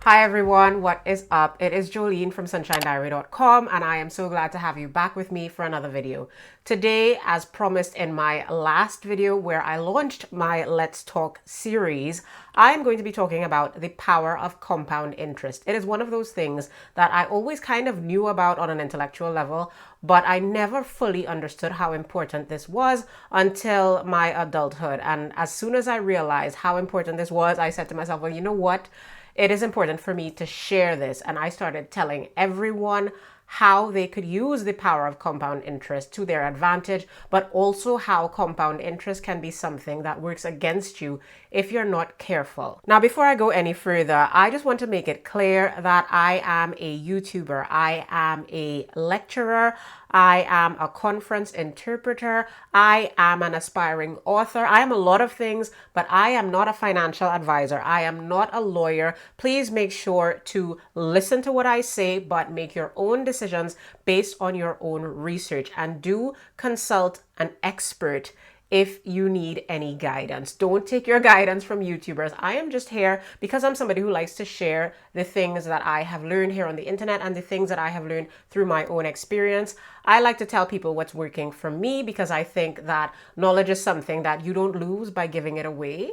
Hi everyone, what is up? It is Jolene from sunshinediary.com and I am so glad to have you back with me for another video. Today, as promised in my last video where I launched my Let's Talk series, I am going to be talking about the power of compound interest. It is one of those things that I always kind of knew about on an intellectual level, but I never fully understood how important this was until my adulthood. And as soon as I realized how important this was, I said to myself, well, you know what? It is important for me to share this. And I started telling everyone how they could use the power of compound interest to their advantage, but also how compound interest can be something that works against you if you're not careful. Now, before I go any further, I just want to make it clear that I am a YouTuber, I am a lecturer, I am a conference interpreter, I am an aspiring author, I am a lot of things, but I am not a financial advisor, I am not a lawyer. Please make sure to listen to what I say, but make your own decisions based on your own research, and do consult an expert if you need any guidance. Don't take your guidance from YouTubers. I am just here because I'm somebody who likes to share the things that I have learned here on the internet and the things that I have learned through my own experience. I like to tell people what's working for me because I think that knowledge is something that you don't lose by giving it away.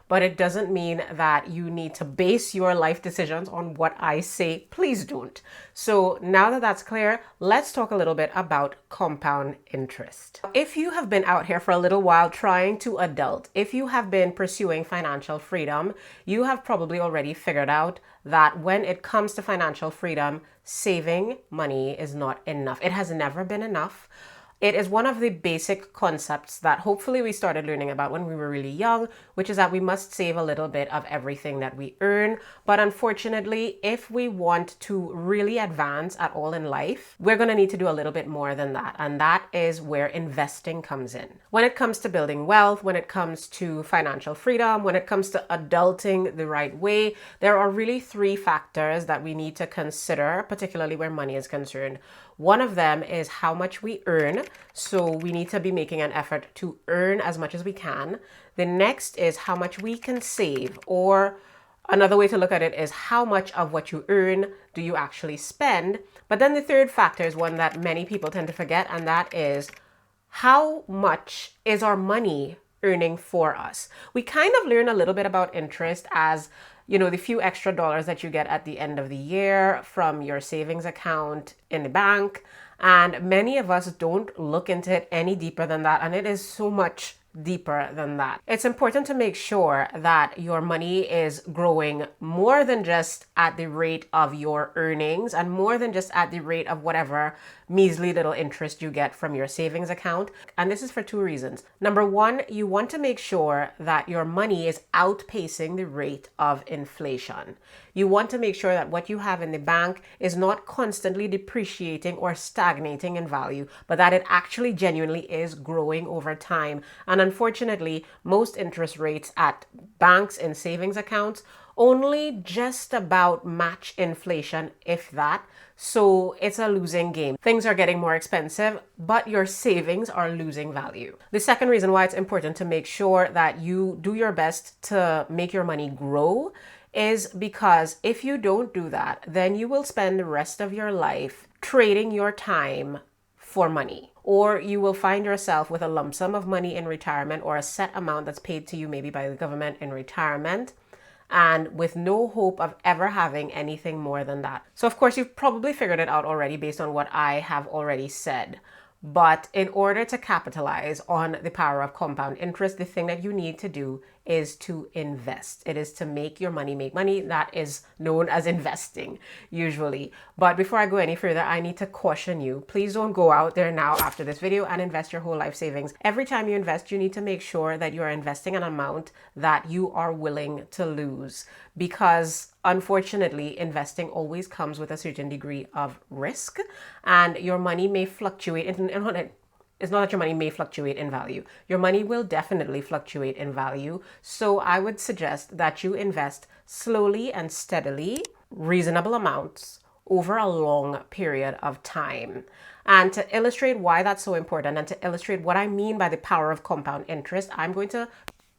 But it doesn't mean that you need to base your life decisions on what I say. Please don't. So now that that's clear, let's talk a little bit about compound interest. If you have been out here for a little while trying to adult, if you have been pursuing financial freedom, you have probably already figured out that when it comes to financial freedom, saving money is not enough. It has never been enough. It is one of the basic concepts that hopefully we started learning about when we were really young, which is that we must save a little bit of everything that we earn. But unfortunately, if we want to really advance at all in life, we're going to need to do a little bit more than that. And that is where investing comes in. When it comes to building wealth, when it comes to financial freedom, when it comes to adulting the right way, there are really three factors that we need to consider, particularly where money is concerned. One of them is how much we earn. So we need to be making an effort to earn as much as we can. The next is how much we can save, or another way to look at it is how much of what you earn do you actually spend. But then the third factor is one that many people tend to forget, and that is how much is our money earning for us. We kind of learn a little bit about interest as the few extra dollars that you get at the end of the year from your savings account in the bank. And many of us don't look into it any deeper than that. And it is so much deeper than that. It's important to make sure that your money is growing more than just at the rate of your earnings and more than just at the rate of whatever measly little interest you get from your savings account. And this is for two reasons. Number one, you want to make sure that your money is outpacing the rate of inflation. You want to make sure that what you have in the bank is not constantly depreciating or stagnating in value, but that it actually genuinely is growing over time. And unfortunately, most interest rates at banks and savings accounts only just about match inflation, if that. So it's a losing game. Things are getting more expensive, but your savings are losing value. The second reason why it's important to make sure that you do your best to make your money grow is because if you don't do that, then you will spend the rest of your life trading your time for money. Or you will find yourself with a lump sum of money in retirement, or a set amount that's paid to you maybe by the government in retirement, and with no hope of ever having anything more than that. So of course, you've probably figured it out already based on what I have already said. But in order to capitalize on the power of compound interest, the thing that you need to do is to invest. It is to make your money make money. That is known as investing, usually. But before I go any further, I need to caution you. Please don't go out there now after this video and invest your whole life savings. Every time you invest, you need to make sure that you are investing an amount that you are willing to lose. Because unfortunately, investing always comes with a certain degree of risk, and your money may fluctuate. It's not that your money may fluctuate in value. Your money will definitely fluctuate in value. So I would suggest that you invest slowly and steadily, reasonable amounts over a long period of time. And to illustrate why that's so important and to illustrate what I mean by the power of compound interest, I'm going to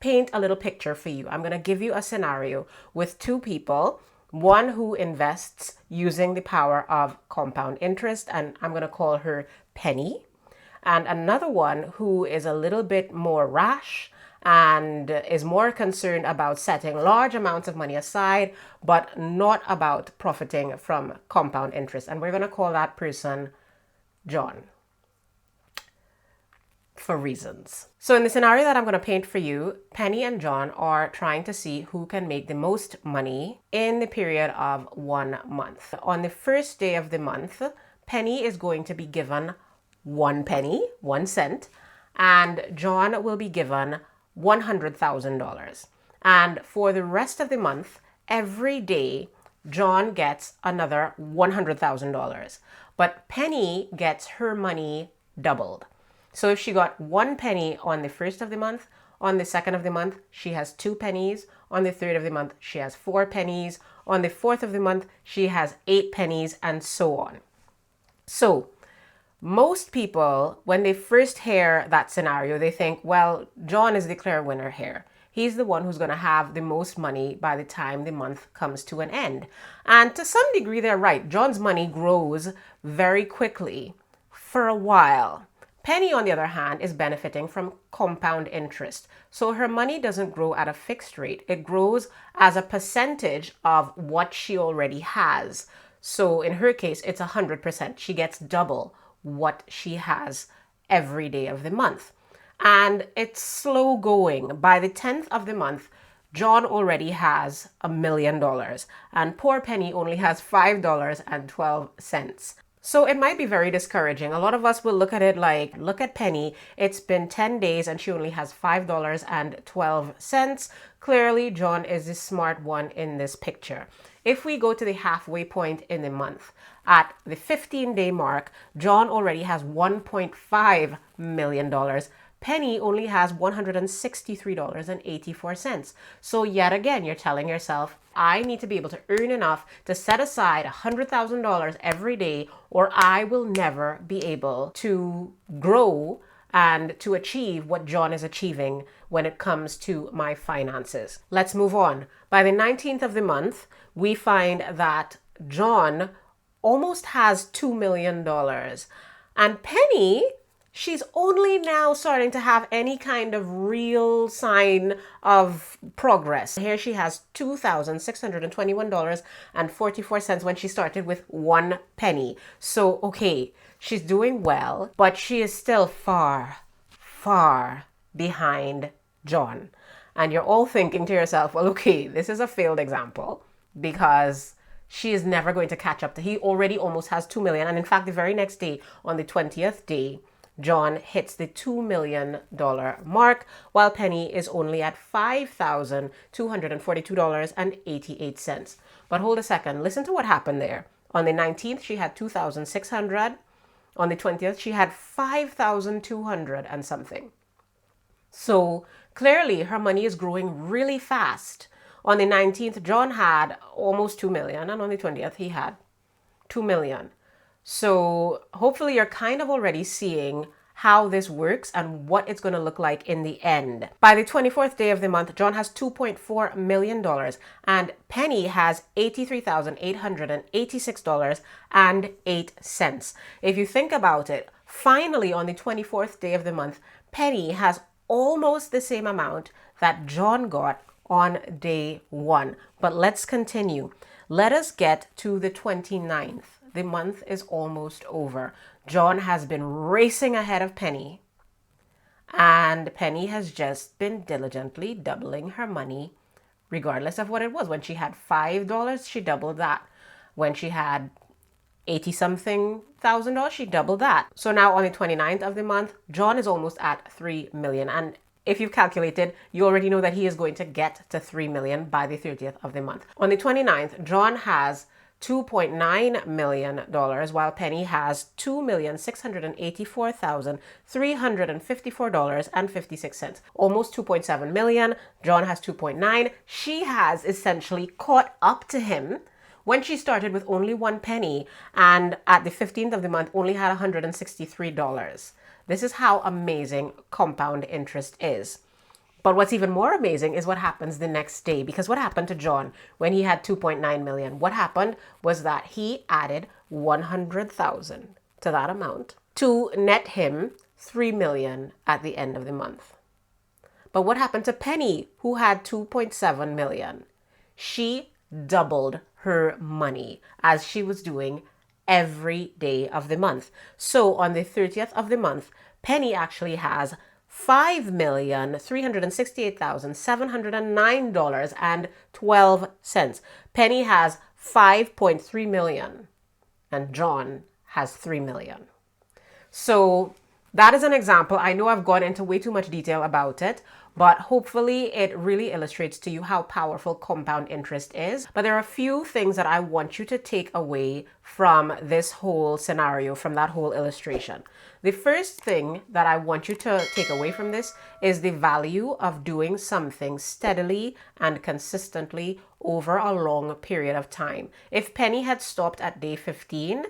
paint a little picture for you. I'm going to give you a scenario with two people one who invests using the power of compound interest, and I'm going to call her Penny, and another one who is a little bit more rash and is more concerned about setting large amounts of money aside, but not about profiting from compound interest. And we're going to call that person John, for reasons. So in the scenario that I'm going to paint for you, Penny and John are trying to see who can make the most money in the period of 1 month. On the first day of the month, Penny is going to be given 1 penny, 1 cent, and John will be given $100,000. And for the rest of the month, every day, John gets another $100,000. But Penny gets her money doubled. So if she got 1 penny on the first of the month, on the second of the month, she has 2 pennies. On the third of the month, she has 4 pennies. On the fourth of the month, she has 8 pennies, and so on. So most people, when they first hear that scenario, they think, well, John is the clear winner here. He's the one who's going to have the most money by the time the month comes to an end. And to some degree, they're right. John's money grows very quickly for a while. Penny, on the other hand, is benefiting from compound interest. So her money doesn't grow at a fixed rate. It grows as a percentage of what she already has. So in her case, it's 100%. She gets double what she has every day of the month. And it's slow going. By the 10th of the month, John already has $1 million, and poor Penny only has $5.12. So it might be very discouraging. A lot of us will look at it like, look at Penny. It's been 10 days and she only has $5.12. Clearly, John is the smart one in this picture. If we go to the halfway point in the month, at the 15-day mark, John already has $1.5 million. Penny only has $163.84. So yet again, you're telling yourself, I need to be able to earn enough to set aside $100,000 every day, or I will never be able to grow and to achieve what John is achieving when it comes to my finances. Let's move on. By the 19th of the month, we find that John almost has $2 million. And Penny, she's only now starting to have any kind of real sign of progress. Here she has $2,621.44 when she started with 1 penny. So, okay, she's doing well, but she is still far, far behind John. And you're all thinking to yourself, well, okay, this is a failed example because she is never going to catch up to, he already almost has 2 million. And in fact, the very next day, on the 20th day, John hits the $2 million mark, while Penny is only at $5,242.88. But hold a second, listen to what happened there. On the 19th, she had 2,600. On the 20th, she had 5,200 and something. So clearly, her money is growing really fast. On the 19th, John had almost 2 million, and on the 20th, he had 2 million. So hopefully you're kind of already seeing how this works and what it's going to look like in the end. By the 24th day of the month, John has $2.4 million and Penny has $83,886.08. If you think about it, finally on the 24th day of the month, Penny has almost the same amount that John got on day 1. But let's continue. Let us get to the 29th. The month is almost over. John has been racing ahead of Penny, and Penny has just been diligently doubling her money regardless of what it was. When she had $5, she doubled that. When she had 80-something thousand, she doubled that. So now on the 29th of the month, John is almost at 3 million. And if you've calculated, you already know that he is going to get to 3 million by the 30th of the month. On the 29th, John has $2.9 million, while Penny has $2,684,354.56. Almost 2.7 million. John has 2.9. She has essentially caught up to him when she started with only 1 penny and at the 15th of the month only had $163. This is how amazing compound interest is. But what's even more amazing is what happens the next day. Because what happened to John when he had 2.9 million? What happened was that he added 100,000 to that amount to net him 3 million at the end of the month. But what happened to Penny, who had 2.7 million? She doubled her money as she was doing every day of the month. So on the 30th of the month, Penny actually has $5,368,709.12. Penny has 5.3 million and John has 3 million. So that is an example. I know I've gone into way too much detail about it, but hopefully it really illustrates to you how powerful compound interest is. But there are a few things that I want you to take away from this whole scenario, from that whole illustration. The first thing that I want you to take away from this is the value of doing something steadily and consistently over a long period of time. If Penny had stopped at day 15,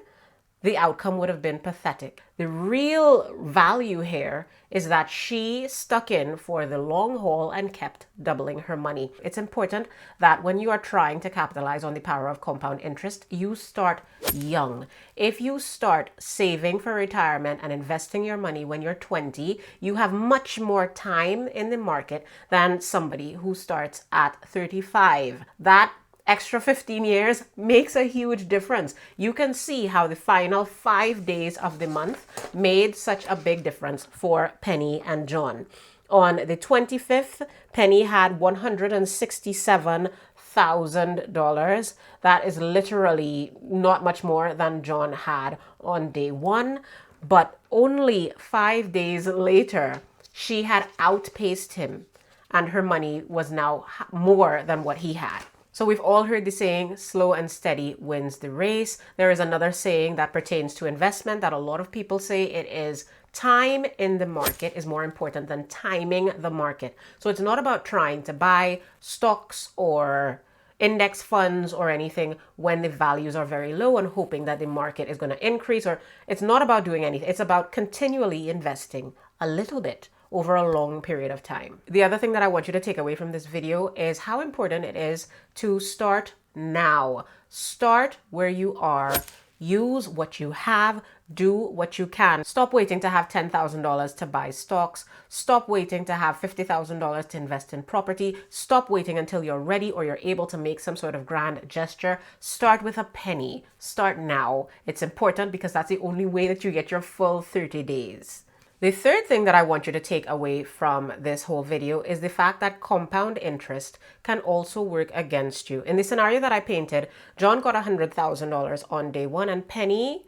the outcome would have been pathetic. The real value here is that she stuck in for the long haul and kept doubling her money. It's important that when you are trying to capitalize on the power of compound interest, you start young. If you start saving for retirement and investing your money when you're 20, you have much more time in the market than somebody who starts at 35. That extra 15 years makes a huge difference. You can see how the final 5 days of the month made such a big difference for Penny and John. On the 25th, Penny had $167,000. That is literally not much more than John had on day one. But only 5 days later, she had outpaced him and her money was now more than what he had. So we've all heard the saying, slow and steady wins the race. There is another saying that pertains to investment that a lot of people say. It is time in the market is more important than timing the market. So it's not about trying to buy stocks or index funds or anything when the values are very low and hoping that the market is going to increase, or it's not about doing anything. It's about continually investing a little bit over a long period of time. The other thing that I want you to take away from this video is how important it is to start now. Start where you are. Use what you have. Do what you can. Stop waiting to have $10,000 to buy stocks. Stop waiting to have $50,000 to invest in property. Stop waiting until you're ready or you're able to make some sort of grand gesture. Start with a penny. Start now. It's important because that's the only way that you get your full 30 days. The third thing that I want you to take away from this whole video is the fact that compound interest can also work against you. In the scenario that I painted, John got $100,000 on day one and Penny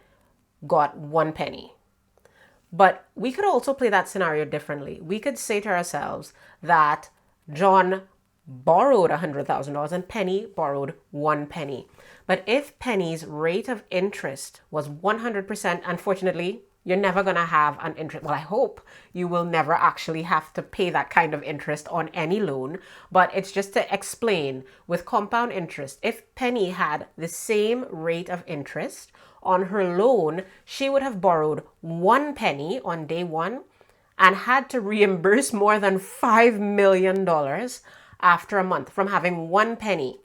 got 1 penny. But we could also play that scenario differently. We could say to ourselves that John borrowed $100,000 and Penny borrowed 1 penny. But if Penny's rate of interest was 100%, unfortunately, you're never going to have an interest. Well, I hope you will never actually have to pay that kind of interest on any loan. But it's just to explain with compound interest, if Penny had the same rate of interest on her loan, she would have borrowed 1 penny on day one and had to reimburse more than $5 million after a month from having 1 penny.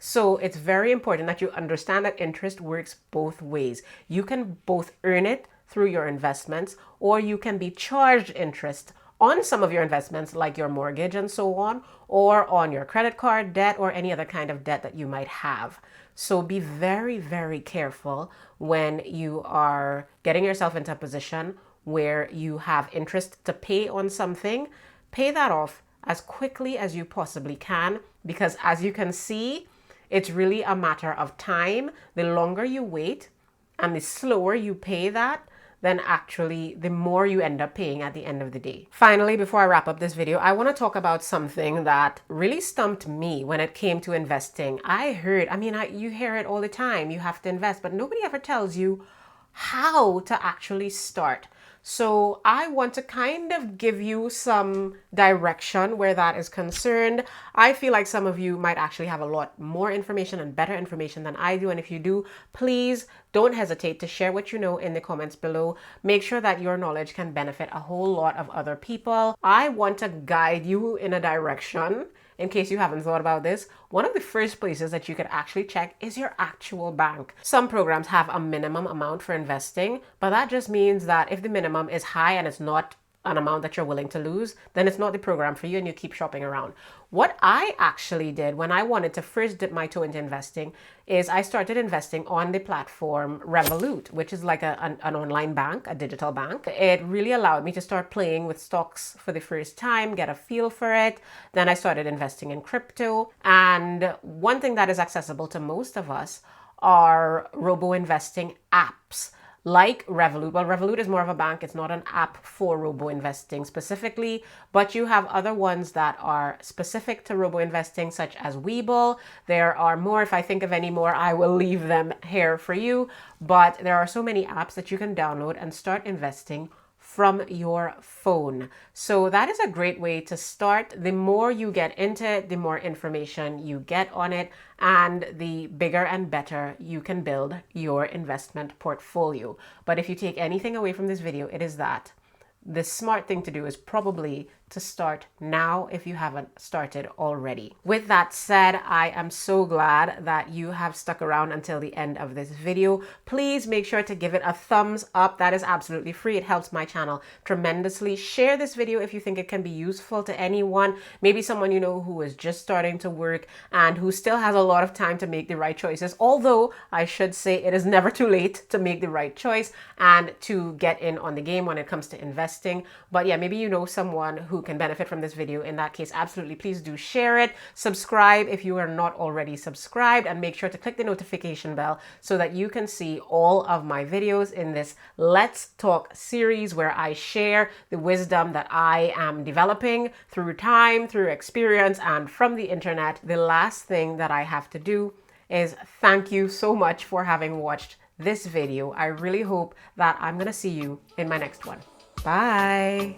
So it's very important that you understand that interest works both ways. You can both earn it through your investments, or you can be charged interest on some of your investments like your mortgage and so on, or on your credit card debt or any other kind of debt that you might have. So be very, very careful when you are getting yourself into a position where you have interest to pay on something. Pay that off as quickly as you possibly can, because as you can see, it's really a matter of time. The longer you wait and the slower you pay that, then actually the more you end up paying at the end of the day. Finally, before I wrap up this video, I want to talk about something that really stumped me when it came to investing. You hear it all the time, you have to invest, but nobody ever tells you how to actually start. So I want to kind of give you some direction where that is concerned. I feel like some of you might actually have a lot more information and better information than I do. And if you do, please don't hesitate to share what you know in the comments below. Make sure that your knowledge can benefit a whole lot of other people. I want to guide you in a direction. In case you haven't thought about this, one of the first places that you could actually check is your actual bank. Some programs have a minimum amount for investing, but that just means that if the minimum is high and it's not an amount that you're willing to lose, then it's not the program for you and you keep shopping around. What I actually did when I wanted to first dip my toe into investing is I started investing on the platform Revolut, which is like an online bank, a digital bank. It really allowed me to start playing with stocks for the first time, get a feel for it. Then I started investing in crypto. And one thing that is accessible to most of us are robo-investing apps like Revolut. Well, Revolut is more of a bank. It's not an app for robo-investing specifically, but you have other ones that are specific to robo-investing, such as Webull. There are more. If I think of any more, I will leave them here for you. But there are so many apps that you can download and start investing from your phone. So that is a great way to start. The more you get into it, the more information you get on it, and the bigger and better you can build your investment portfolio. But if you take anything away from this video, it is that the smart thing to do is probably to start now if you haven't started already. With that said, I am so glad that you have stuck around until the end of this video. Please make sure to give it a thumbs up. That is absolutely free. It helps my channel tremendously. Share this video if you think it can be useful to anyone, maybe someone you know who is just starting to work and who still has a lot of time to make the right choices. Although I should say it is never too late to make the right choice and to get in on the game when it comes to investing. But yeah, maybe you know someone who can benefit from this video. In that case, absolutely, please do share it. Subscribe if you are not already subscribed, and make sure to click the notification bell so that you can see all of my videos in this Let's Talk series where I share the wisdom that I am developing through time, through experience, and from the internet. The last thing that I have to do is thank you so much for having watched this video. I really hope that I'm going to see you in my next one. Bye.